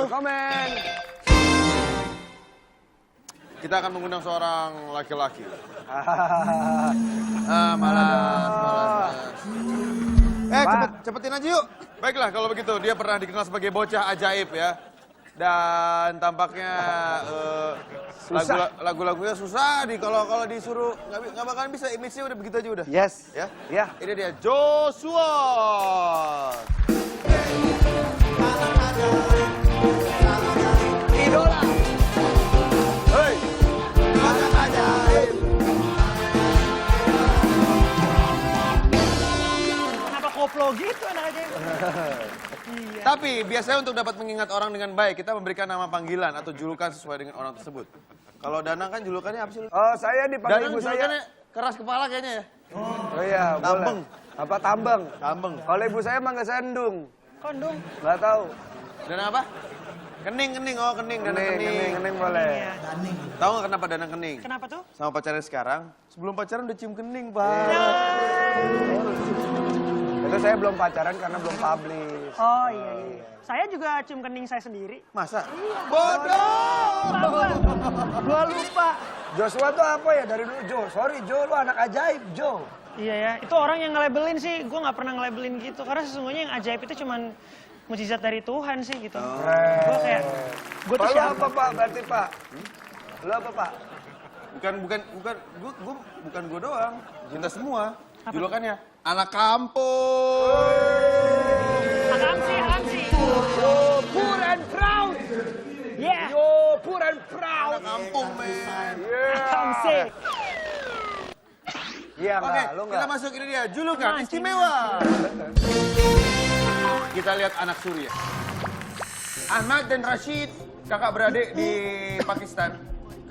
Komen. Kita akan mengundang seorang laki-laki. Malas. Cepetin aja yuk. Baiklah, kalau begitu dia pernah dikenal sebagai bocah ajaib ya. Dan tampaknya lagu-lagunya susah kalau disuruh nggak bakalan bisa, image-nya udah begitu aja udah. Yes. Ya. Ya. Ini dia Joshua. Idola. Hei. Anak ajaib. Kenapa koplo gitu anak ajaib? Iya. Tapi biasanya untuk dapat mengingat orang dengan baik, kita memberikan nama panggilan atau julukan sesuai dengan orang tersebut. Kalau Danang kan julukannya apa sih? Oh, saya dipanggil Danang ibu saya. julukannya keras kepala kayaknya ya? Oh iya, Tambeng. boleh. Apa tambeng? Tambeng. Kalau ibu saya manggil saya Endung. Kondung. Nggak tahu. Dan apa? Kening, oh kening, Danang kening. Kening boleh. Iya. Tahu nggak kenapa Danang kening? Kenapa tuh? Sama pacarnya sekarang, sebelum pacaran udah cium kening, Pak. Itu saya belum pacaran karena belum publish. Oh iya. Saya juga cium kening saya sendiri. Masa? Bodoh! Gua lupa. Joshua tuh apa ya dari dulu? Jo, sorry Jo, lu anak ajaib Jo. Iya ya, itu orang yang nge-labelin sih, gue nggak pernah nge-labelin gitu. Karena sesungguhnya yang ajaib itu cuman mukjizat dari Tuhan sih gitu. Gue kayak, gue tuh Lu siapa? apa Pak berarti Pak? Lu apa Pak? Bukan gua doang. Cinta semua. Julukannya anak kampung. Akamsi. Yo, poor and proud. Yeah, Yo, poor and proud. Anak kampung, men. Akamsi. Iya Oke, nggak, lu kita nggak. masuk ini dia, julukan istimewa. Kita lihat anak Surya. Ahmad dan Rashid, kakak beradik di Pakistan.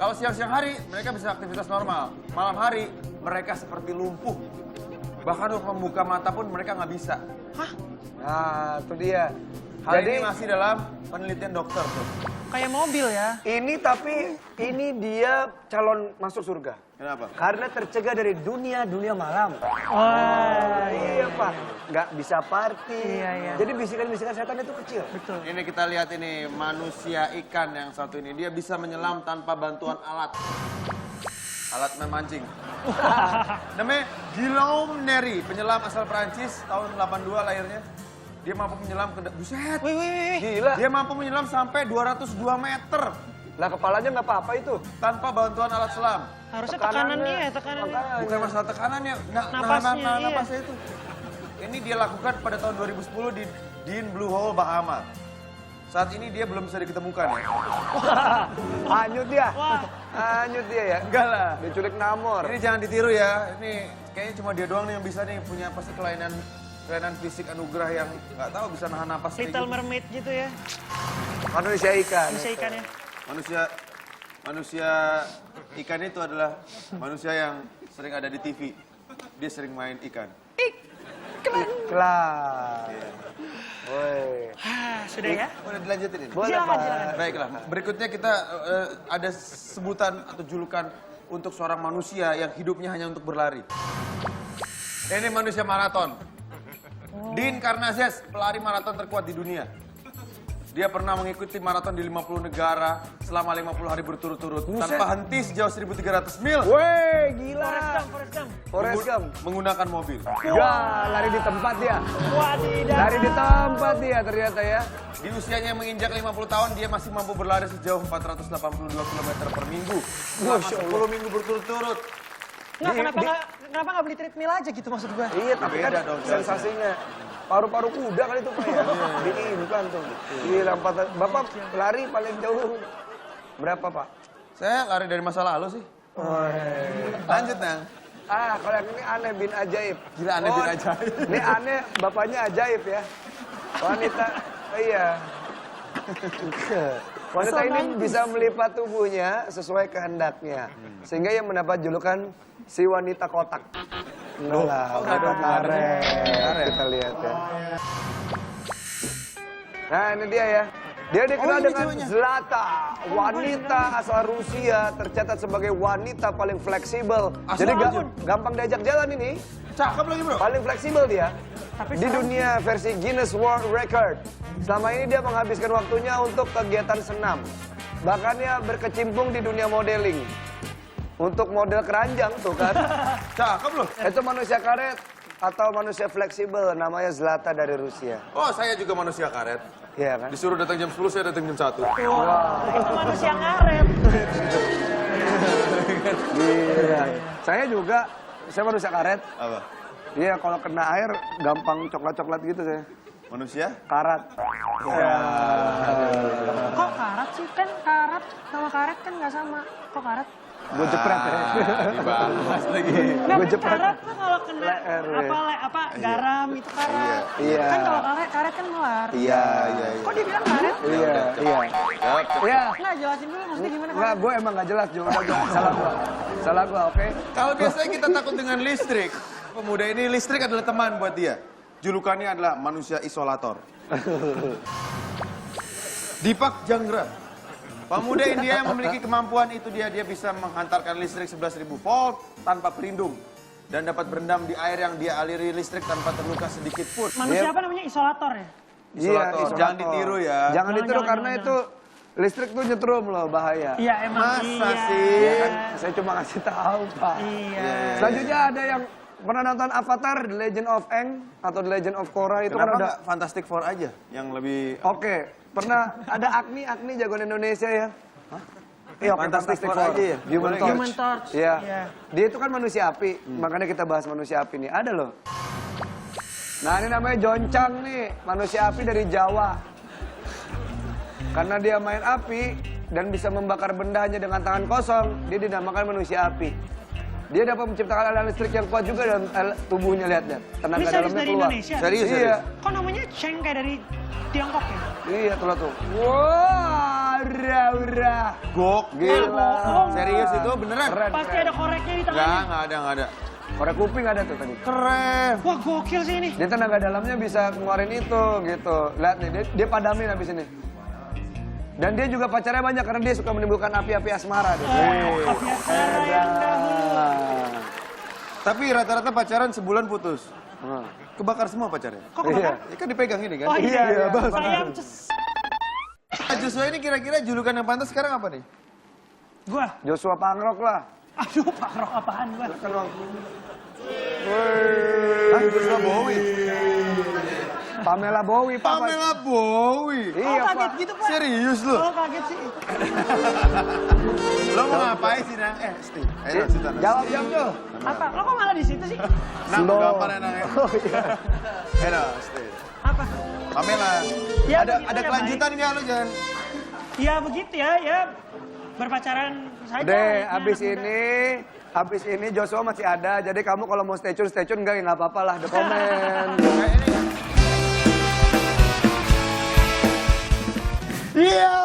Kalau siang-siang hari, mereka bisa aktivitas normal. Malam hari, mereka seperti lumpuh. Bahkan untuk membuka mata pun mereka nggak bisa. Nah, itu dia. Hal Jadi ini masih dalam penelitian dokter tuh. Kayak mobil ya. ini dia calon masuk surga. Kenapa? Karena tercegah dari dunia malam. Wah, Iya Pak, nggak bisa party. Iya. Jadi bisikan-bisikan setan itu kecil. betul. Ini kita lihat ini, manusia ikan yang satu ini. Dia bisa menyelam tanpa bantuan alat. Alat memancing. Namanya Guillaume Neri, penyelam asal Prancis, tahun 82 lahirnya. Dia mampu menyelam ke... Buset! Wih. Gila. Dia mampu menyelam sampai 202 meter Lah kepalanya nggak apa-apa itu. tanpa bantuan alat selam. Harusnya tekanannya. Makanya. Bukan masalah tekanannya, Napasnya, iya. napasnya itu. Ini dia lakukan pada tahun 2010 di Dean Blue Hole, Bahama. Saat ini dia belum bisa diketemukan ya. Hanyut dia. Wah. Hanyut dia ya. Enggak lah. Diculik Namor. Ini jangan ditiru ya. Ini kayaknya cuma dia doang nih yang bisa nih punya pasti kelainan fisik anugerah yang nggak tahu bisa nahan napas kayak Little gitu. Mermaid gitu ya. Manusia ikan. Bisa ikannya. Manusia ikan itu adalah manusia yang sering ada di TV. Dia sering main ikan. Iklan. Woi. Sudah ya? Boleh dilanjutin ini? Boleh Silakan, Pak. silakan. Baiklah, berikutnya kita ada sebutan atau julukan untuk seorang manusia yang hidupnya hanya untuk berlari. Ini manusia maraton. Dean Karnazes, pelari maraton terkuat di dunia. Dia pernah mengikuti maraton di 50 negara selama 50 hari berturut-turut tanpa henti sejauh 1.300 mil. Woi, gila. Forrest Gump. Forrest Gump. Menggunakan mobil. Ya, lari di tempat dia. Wadidaw. Lari di tempat dia ternyata ya. Di usianya yang menginjak 50 tahun, dia masih mampu berlari sejauh 482 km per minggu. Selama 10 minggu berturut-turut. Nggak, kenapa nggak beli treadmill aja gitu maksud gue? Iya, tapi kan Beda dong, sensasinya. Paru-paru kuda kali itu Pak ya. Diinflan tuh. Gila, Bapak lari paling jauh berapa Pak? Saya lari dari masa lalu sih. Lanjut, Nang. Kalau yang ini aneh bin ajaib. Gila, aneh bin ajaib. Ini aneh, bapaknya ajaib ya. Wanita, iya. Wanita ini bisa melipat tubuhnya sesuai kehendaknya. Sehingga yang mendapat julukan si wanita kotak. Enggak lah, udah karet. Kita lihat ya. Nah ini dia ya. Dia dikenal ini dengan ceweknya. Zlata, wanita asal Rusia, tercatat sebagai wanita paling fleksibel. Asal Jadi ampun. gampang diajak jalan ini. Cakep lagi, bro. Paling fleksibel dia. Tapi Di dunia versi Guinness World Record. Selama ini dia menghabiskan waktunya untuk kegiatan senam. Bahkan dia berkecimpung di dunia modeling. Untuk model keranjang tuh kan. Cakep loh. Itu manusia karet atau manusia fleksibel, namanya Zlata dari Rusia. Oh, saya juga manusia karet. Iya kan? Disuruh datang jam 10, saya datang jam 1. Itu manusia ngaret. Iya. Saya juga, saya manusia karet. Apa? Iya, kalau kena air gampang coklat-coklat gitu saya. Manusia? Karat. Kok karat sih? Kan karat sama karet kan nggak sama. Kok karat? Gue jepret ya. Dibahas lagi. Nggak, Gue kan jepret. karat tuh kalau kena Leher, ya. apa garam itu karat. Iya. Kan kalau karet kan melar. Iya. Kok dia bilang karet? Iya. Jawab, cepet. Iya. Nggak, jelasin dulu maksudnya gimana Enggak, karet? gue emang gak jelas juga. Salah gua. Salah gua, oke? Kalau biasanya kita takut dengan listrik, pemuda ini listrik adalah teman buat dia. Julukannya adalah manusia isolator. Dipak Jangra. Pemuda India yang memiliki kemampuan itu dia bisa menghantarkan listrik 11.000 volt tanpa pelindung. Dan dapat berendam di air yang dia aliri listrik tanpa terluka sedikit pun. Manusia apa namanya? Isolator ya? Isolator. Jangan ditiru ya. Jangan ditiru Jangan, karena jangan, itu listrik tuh nyetrum loh, bahaya. Iya emang. Masa iya. sih? Ya kan, saya cuma ngasih tahu, Pak. Iya. Selanjutnya ada yang pernah nonton Avatar, The Legend of Aang atau The Legend of Korra itu Kenapa kan ada. nggak Fantastic Four aja yang lebih... Oke, pernah ada Agni jagoan Indonesia ya. Iya, oke, Fantastic Four aja ya? Human Boleh Torch. Human Torch. Iya. Iya. Dia itu kan manusia api, makanya kita bahas manusia api nih. Ada loh. Nah, ini namanya Joncang nih, manusia api dari Jawa. Karena dia main api dan bisa membakar benda hanya dengan tangan kosong, dia dinamakan manusia api. Dia dapat menciptakan aliran listrik yang kuat juga dalam tubuhnya, lihat. Tenaga Ini serius dalamnya dari keluar. Indonesia? Serius, Iya. Kok namanya Cheng kayak dari Tiongkok ya? Iya, tuh. Wah, ura. Gok. Gila. Serius itu beneran? Keren, Pasti keren. ada koreknya di tangannya. Nggak ada. Korek kuping ada tuh tadi. Keren. Wah gokil sih ini. Dia tenaga dalamnya bisa ngeluarin itu gitu. Lihat nih, dia padamin habis ini. Dan dia juga pacarnya banyak karena dia suka menimbulkan api-api asmara. Dia. Apiasmara yang dahulu. Tapi rata-rata pacaran sebulan putus. Hmm. Kebakar semua pacarnya. Kok kebakar? Ya kan dipegang ini kan? Oh iya, Iya, Bang. sayang ces. Joshua ini kira-kira julukan yang pantas sekarang apa nih? Gua, Joshua Pangrok lah. aduh Pak Rok apaan gua? Kan Bang. Hah? Joshua Bowie? Pamela Bowie, Pak. Pamela Bowie? Iya, Oh kaget Pak. gitu Pak? Serius lu? Oh kaget sih. Lo mau ngapain sih, Nang? Steve. Ayo, cerita. Jawab tuh. Apa? Lo kok malah di situ sih? Nang, Slow. gampang ya, Nang. Oh iya. Ayo, Steve. Apa? Pamela, Ya, ada begitu ya, kelanjutan nggak lo jangan? Ya begitu ya berpacaran saja. Deh, Harusnya abis ini Joshua masih ada. Jadi kamu kalau mau stay tune enggak ya nggak apa-apa lah. The comment. Kayak ini. Iya.